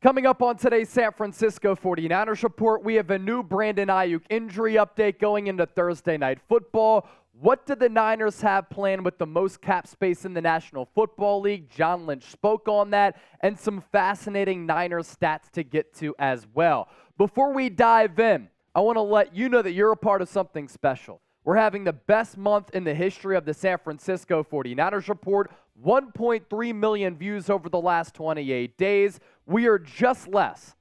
Coming up on today's San Francisco 49ers report, we have a new Brandon Aiyuk injury update going into Thursday Night Football. What do the Niners have planned with the most cap space in the National Football League? John Lynch spoke on that, and some fascinating Niners stats to get to as well. Before we dive in, I want to let you know that you're a part of something special. We're having the best month in the history of the San Francisco 49ers report, 1.3 million views over the last 28 days. We are just less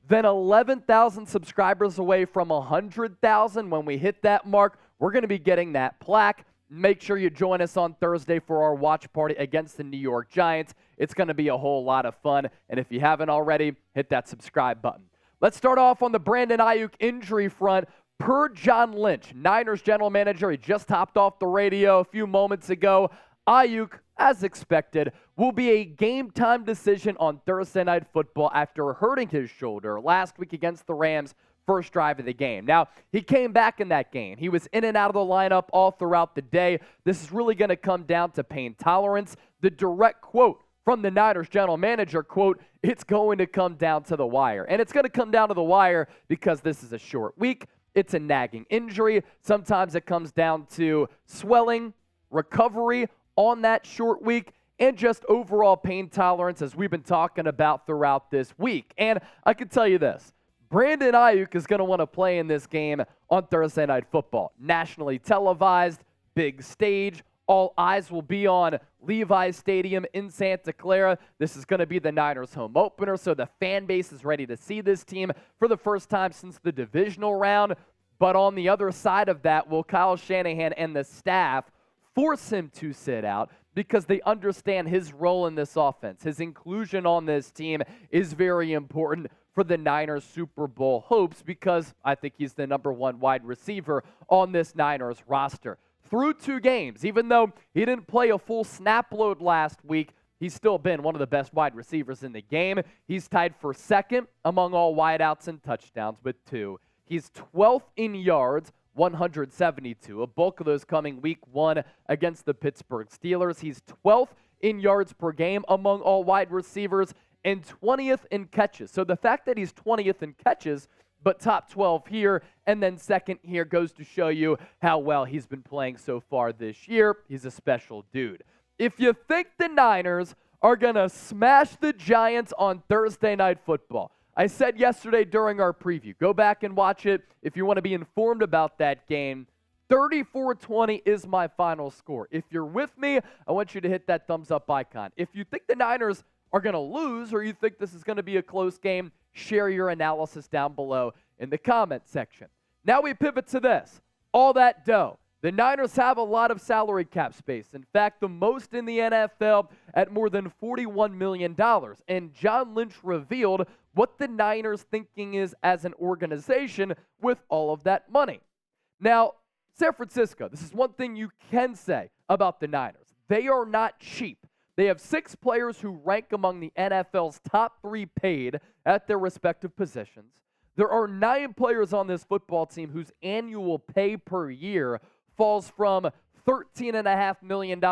than 11,000 subscribers away from 100,000. When we hit that mark, we're going to be getting that plaque. Make sure you join us on Thursday for our watch party against the New York Giants. It's going to be a whole lot of fun. And if you haven't already, hit that subscribe button. Let's start off on the Brandon Aiyuk injury front. Per John Lynch, Niners general manager, he just hopped off the radio a few moments ago. Aiyuk, as expected, will be a game-time decision on Thursday Night Football after hurting his shoulder last week against the Rams, first drive of the game. Now, he came back in that game. He was in and out of the lineup all throughout the day. This is really going to come down to pain tolerance. The direct quote from the Niners general manager, quote, "It's going to come down to the wire." And it's going to come down to the wire because this is a short week. It's a nagging injury. Sometimes it comes down to swelling, recovery on that short week, and just overall pain tolerance, as we've been talking about throughout this week. And I can tell you this, Brandon Aiyuk is going to want to play in this game on Thursday Night Football. Nationally televised, big stage. All eyes will be on Levi's Stadium in Santa Clara. This is going to be the Niners' home opener, so the fan base is ready to see this team for the first time since the divisional round. But on the other side of that, will Kyle Shanahan and the staff force him to sit out because they understand his role in this offense? His inclusion on this team is very important for the Niners' Super Bowl hopes because I think he's the number one wide receiver on this Niners roster. Through 2 games, even though he didn't play a full snap load last week, he's still been one of the best wide receivers in the game. He's tied for second among all wideouts and touchdowns with 2. He's 12th in yards, 172, a bulk of those coming week 1 against the Pittsburgh Steelers. He's 12th in yards per game among all wide receivers and 20th in catches. So the fact that he's 20th in catches but top 12 here, and then second here goes to show you how well he's been playing so far this year. He's a special dude. If you think the Niners are going to smash the Giants on Thursday Night Football, I said yesterday during our preview, go back and watch it if you want to be informed about that game. 34-20 is my final score. If you're with me, I want you to hit that thumbs up icon. If you think the Niners are going to lose or you think this is going to be a close game, share your analysis down below in the comment section. Now we pivot to this. All that dough. The Niners have a lot of salary cap space. In fact, the most in the NFL at more than $41 million. And John Lynch revealed what the Niners' thinking is as an organization with all of that money. Now, San Francisco, this is one thing you can say about the Niners. They are not cheap. They have 6 players who rank among the NFL's top 3 paid at their respective positions. There are 9 players on this football team whose annual pay per year falls from $13.5 million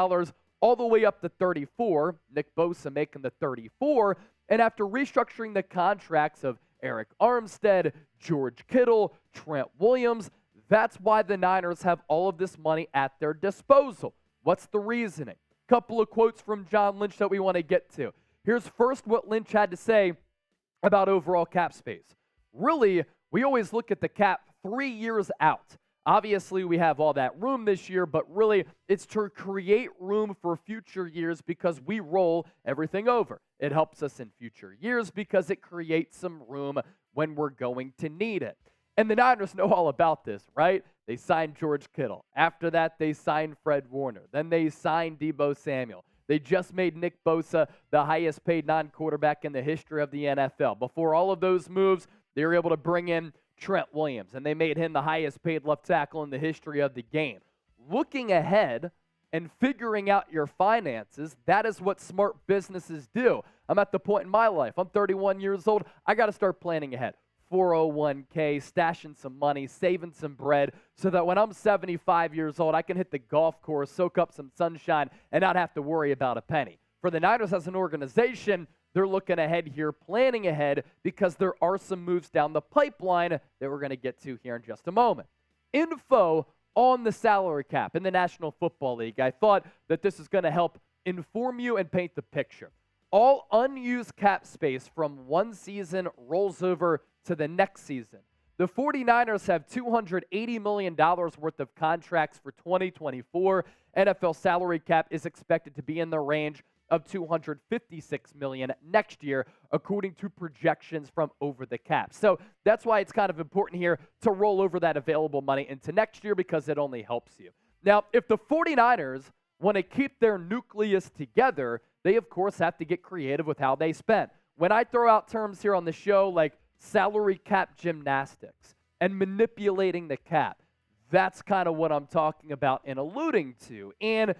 all the way up to 34, Nick Bosa making the 34, and after restructuring the contracts of Arik Armstead, George Kittle, Trent Williams, that's why the Niners have all of this money at their disposal. What's the reasoning? Couple of quotes from John Lynch that we want to get to. Here's first what Lynch had to say about overall cap space. Really, we always look at the cap 3 years out. Obviously, we have all that room this year, but really, it's to create room for future years because we roll everything over. It helps us in future years because it creates some room when we're going to need it. And the Niners know all about this, right? They signed George Kittle. After that, they signed Fred Warner. Then they signed Deebo Samuel. They just made Nick Bosa the highest paid non-quarterback in the history of the NFL. Before all of those moves, they were able to bring in Trent Williams, and they made him the highest paid left tackle in the history of the game. Looking ahead and figuring out your finances, that is what smart businesses do. I'm at the point in my life, I'm 31 years old, I got to start planning ahead. 401k, stashing some money, saving some bread, so that when I'm 75 years old, I can hit the golf course, soak up some sunshine, and not have to worry about a penny. For the Niners as an organization, they're looking ahead here, planning ahead, because there are some moves down the pipeline that we're going to get to here in just a moment. Info on the salary cap in the National Football League. I thought that this is going to help inform you and paint the picture. All unused cap space from one season rolls over to the next season. The 49ers have $280 million worth of contracts for 2024. NFL salary cap is expected to be in the range of $256 million next year, according to projections from Over the Cap. So that's why it's kind of important here to roll over that available money into next year, because it only helps you. Now, if the 49ers want to keep their nucleus together, they, of course, have to get creative with how they spend. When I throw out terms here on the show like salary cap gymnastics and manipulating the cap, that's kind of what I'm talking about and alluding to. And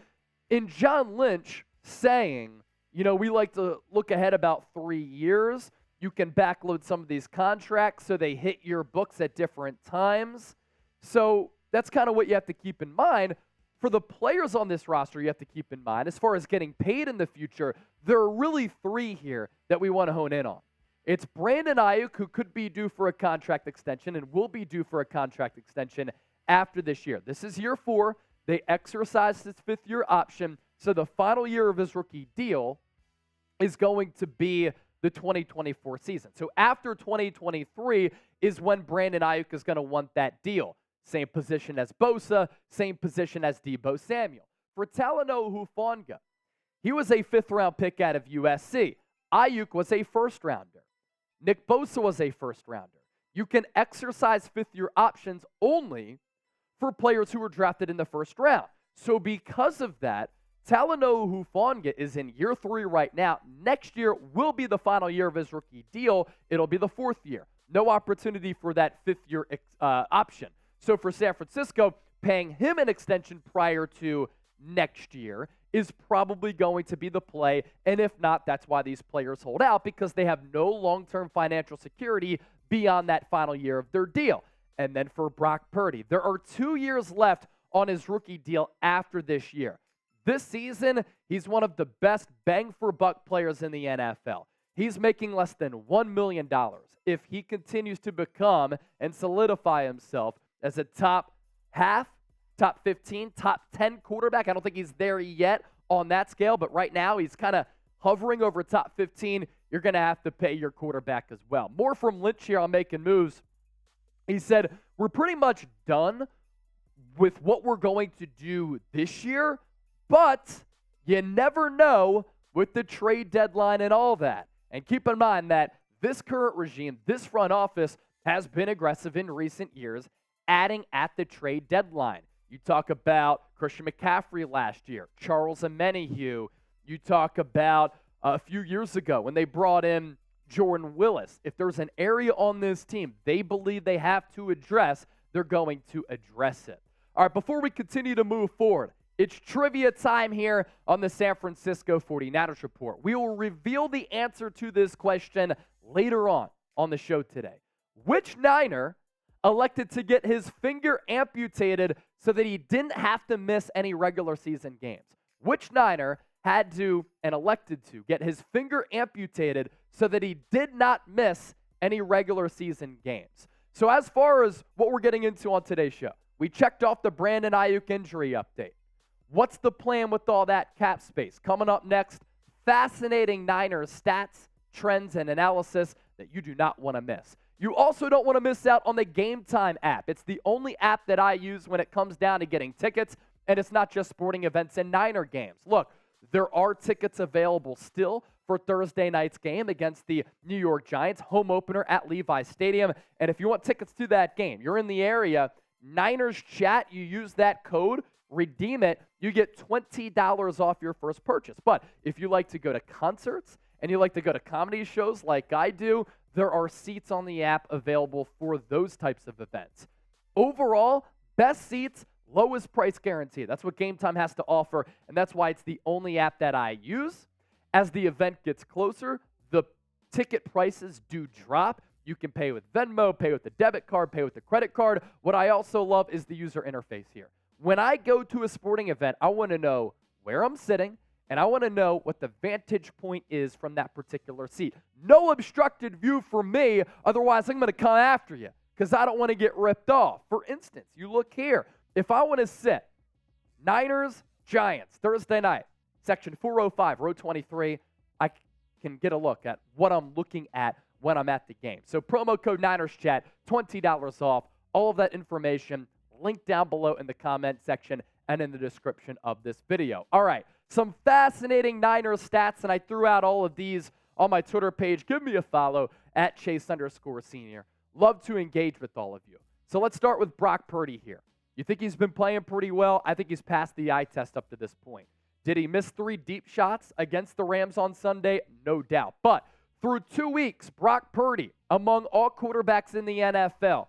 in John Lynch saying, we like to look ahead about 3 years, you can backload some of these contracts so they hit your books at different times. So that's kind of what you have to keep in mind. For the players on this roster, you have to keep in mind, as far as getting paid in the future, there are really 3 here that we want to hone in on. It's Brandon Aiyuk, who could be due for a contract extension and will be due for a contract extension after this year. This is year 4. They exercised his 5th-year option, so the final year of his rookie deal is going to be the 2024 season. So after 2023 is when Brandon Aiyuk is going to want that deal. Same position as Bosa, same position as Deebo Samuel. For Talanoa Hufanga, he was a 5th-round pick out of USC. Aiyuk was a 1st-rounder. Nick Bosa was a 1st-rounder. You can exercise 5th-year options only for players who were drafted in the 1st round. So because of that, Talanoa Hufanga is in year 3 right now. Next year will be the final year of his rookie deal. It'll be the 4th year. No opportunity for that 5th-year option. So for San Francisco, paying him an extension prior to next year is probably going to be the play. And if not, that's why these players hold out, because they have no long-term financial security beyond that final year of their deal. And then for Brock Purdy, there are 2 years left on his rookie deal after this year. This season, he's one of the best bang-for-buck players in the NFL. He's making less than $1 million if he continues to become and solidify himself as a top 15, top 10 quarterback. I don't think he's there yet on that scale, but right now he's kind of hovering over top 15. You're going to have to pay your quarterback as well. More from Lynch here on Making Moves. He said, we're pretty much done with what we're going to do this year, but you never know with the trade deadline and all that. And keep in mind that this current regime, this front office, has been aggressive in recent years, adding at the trade deadline. You talk about Christian McCaffrey last year, Charles Omenihu. You talk about a few years ago when they brought in Jordan Willis. If there's an area on this team they believe they have to address, they're going to address it. All right, before we continue to move forward, it's trivia time here on the San Francisco 49ers Report. We will reveal the answer to this question later on the show today. Which Niner elected to get his finger amputated so that he didn't have to miss any regular season games? Which Niner had to and elected to get his finger amputated so that he did not miss any regular season games? So as far as what we're getting into on today's show, we checked off the Brandon Aiyuk injury update. What's the plan with all that cap space? Coming up next, fascinating Niners stats, trends, and analysis that you do not want to miss. You also don't want to miss out on the Game Time app. It's the only app that I use when it comes down to getting tickets, and it's not just sporting events and Niner games. Look, there are tickets available still for Thursday night's game against the New York Giants, home opener at Levi Stadium. And if you want tickets to that game, you're in the area, Niners Chat, you use that code, redeem it, you get $20 off your first purchase. But if you like to go to concerts and you like to go to comedy shows like I do, there are seats on the app available for those types of events. Overall, best seats, lowest price guarantee. That's what Game Time has to offer, and that's why it's the only app that I use. As the event gets closer, the ticket prices do drop. You can pay with Venmo, pay with the debit card, pay with the credit card. What I also love is the user interface here. When I go to a sporting event, I want to know where I'm sitting and I want to know what the vantage point is from that particular seat. No obstructed view for me, otherwise I'm going to come after you because I don't want to get ripped off. For instance, you look here. If I want to sit Niners, Giants, Thursday night, section 405, row 23, I can get a look at what I'm looking at when I'm at the game. So promo code NinersChat, $20 off. All of that information linked down below in the comment section and in the description of this video. All right, some fascinating Niners stats, and I threw out all of these on my Twitter page. Give me a follow at Chase_Senior. Love to engage with all of you. So let's start with Brock Purdy here. You think he's been playing pretty well? I think he's passed the eye test up to this point. Did he miss 3 deep shots against the Rams on Sunday? No doubt. But through 2 weeks, Brock Purdy, among all quarterbacks in the NFL,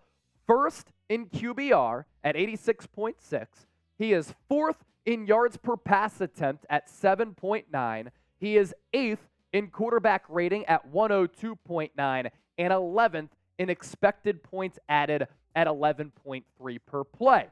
first in QBR at 86.6. He is 4th in yards per pass attempt at 7.9. He is 8th in quarterback rating at 102.9 and 11th in expected points added at 11.3 per play.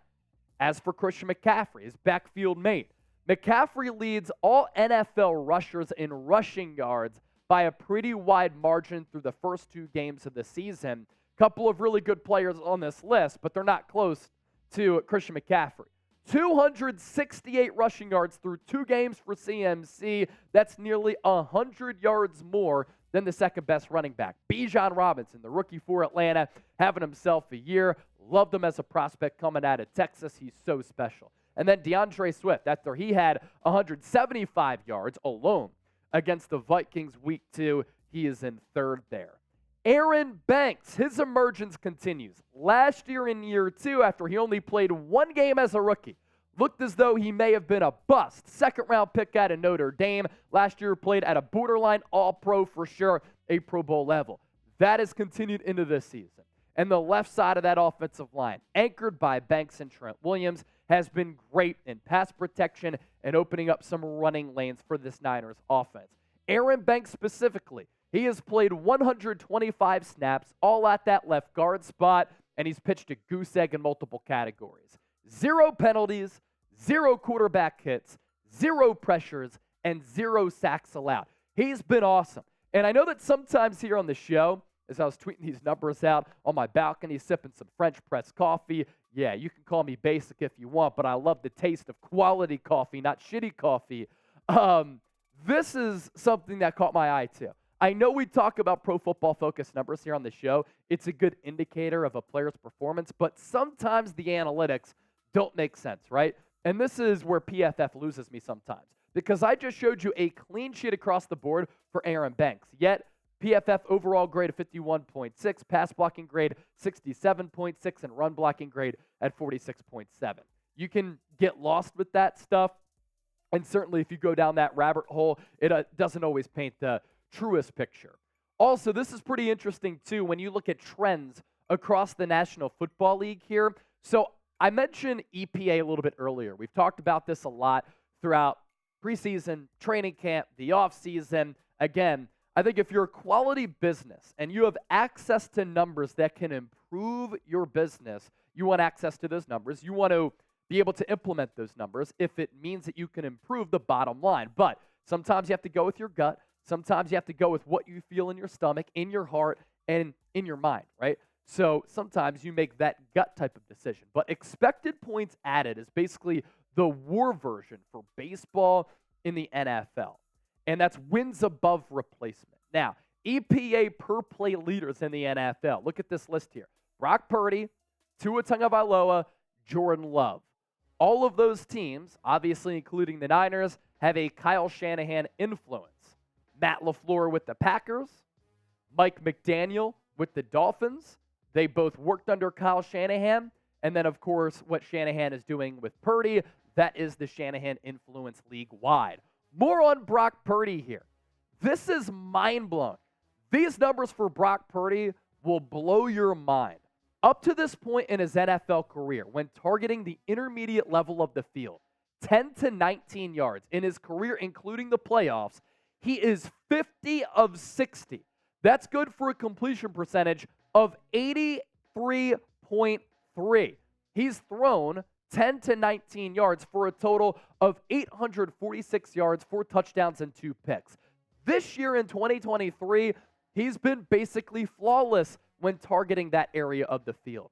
As for Christian McCaffrey, his backfield mate, McCaffrey leads all NFL rushers in rushing yards by a pretty wide margin through the first 2 games of the season. Couple of really good players on this list, but they're not close to Christian McCaffrey. 268 rushing yards through 2 games for CMC. That's nearly 100 yards more than the second-best running back. Bijan Robinson, the rookie for Atlanta, having himself a year. Loved him as a prospect coming out of Texas. He's so special. And then DeAndre Swift, after he had 175 yards alone against the Vikings week 2, he is in 3rd there. Aaron Banks, his emergence continues. Last year in year 2, after he only played 1 game as a rookie, looked as though he may have been a bust. 2nd-round pick out of Notre Dame. Last year played at a borderline all-pro for sure, a Pro Bowl level. That has continued into this season. And the left side of that offensive line, anchored by Banks and Trent Williams, has been great in pass protection and opening up some running lanes for this Niners offense. Aaron Banks specifically, he has played 125 snaps, all at that left guard spot, and he's pitched a goose egg in multiple categories. 0 penalties, 0 quarterback hits, 0 pressures, and 0 sacks allowed. He's been awesome. And I know that sometimes here on the show, as I was tweeting these numbers out on my balcony, sipping some French press coffee. Yeah, you can call me basic if you want, but I love the taste of quality coffee, not shitty coffee. This is something that caught my eye too. I know we talk about Pro Football Focus numbers here on the show. It's a good indicator of a player's performance, but sometimes the analytics don't make sense, right? And this is where PFF loses me sometimes, because I just showed you a clean sheet across the board for Aaron Banks, yet PFF overall grade of 51.6, pass blocking grade 67.6, and run blocking grade at 46.7. You can get lost with that stuff, and certainly if you go down that rabbit hole, it doesn't always paint the truest picture. Also, this is pretty interesting too when you look at trends across the National Football League here. So I mentioned EPA a little bit earlier. We've talked about this a lot throughout preseason, training camp, the offseason. Again, I think if you're a quality business and you have access to numbers that can improve your business, you want access to those numbers. You want to be able to implement those numbers if it means that you can improve the bottom line. But sometimes you have to go with your gut. Sometimes you have to go with what you feel in your stomach, in your heart, and in your mind, right? So sometimes you make that gut type of decision. But expected points added is basically the war version for baseball in the NFL. And that's wins above replacement. Now, EPA per play leaders in the NFL. Look at this list here. Brock Purdy, Tua Tagovailoa, Jordan Love. All of those teams, obviously including the Niners, have a Kyle Shanahan influence. Matt LaFleur with the Packers, Mike McDaniel with the Dolphins. They both worked under Kyle Shanahan. And then, of course, what Shanahan is doing with Purdy, that is the Shanahan influence league-wide. More on Brock Purdy here. This is mind-blowing. These numbers for Brock Purdy will blow your mind. Up to this point in his NFL career, when targeting the intermediate level of the field, 10 to 19 yards in his career, including the playoffs, he is 50 of 60. That's good for a completion percentage of 83.3. He's thrown 10 to 19 yards for a total of 846 yards, 4 touchdowns, and 2 picks. This year in 2023, he's been basically flawless when targeting that area of the field.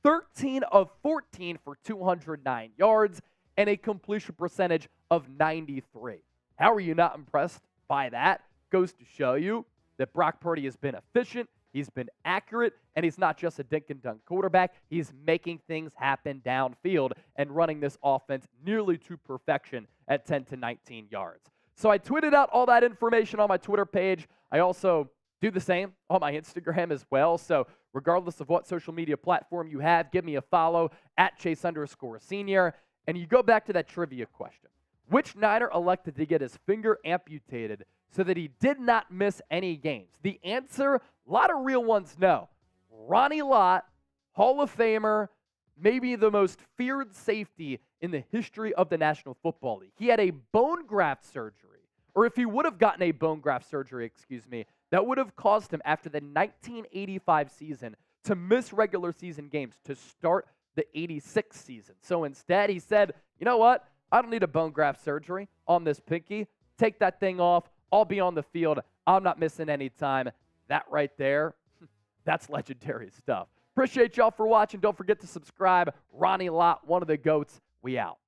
13 of 14 for 209 yards and a completion percentage of 93. How are you not impressed by that? Goes to show you that Brock Purdy has been efficient, he's been accurate, and he's not just a dink and dunk quarterback. He's making things happen downfield and running this offense nearly to perfection at 10 to 19 yards. So I tweeted out all that information on my Twitter page. I also do the same on my Instagram as well. So regardless of what social media platform you have, give me a follow at Chase_Senior. And you go back to that trivia question. Which Niner elected to get his finger amputated so that he did not miss any games? The answer, a lot of real ones know. Ronnie Lott, Hall of Famer, maybe the most feared safety in the history of the National Football League. He had a bone graft surgery, or if he would have gotten a bone graft surgery, that would have caused him after the 1985 season to miss regular season games to start the 86 season. So instead, he said, you know what? I don't need a bone graft surgery on this pinky. Take that thing off. I'll be on the field. I'm not missing any time. That right there, that's legendary stuff. Appreciate y'all for watching. Don't forget to subscribe. Ronnie Lott, one of the GOATs. We out.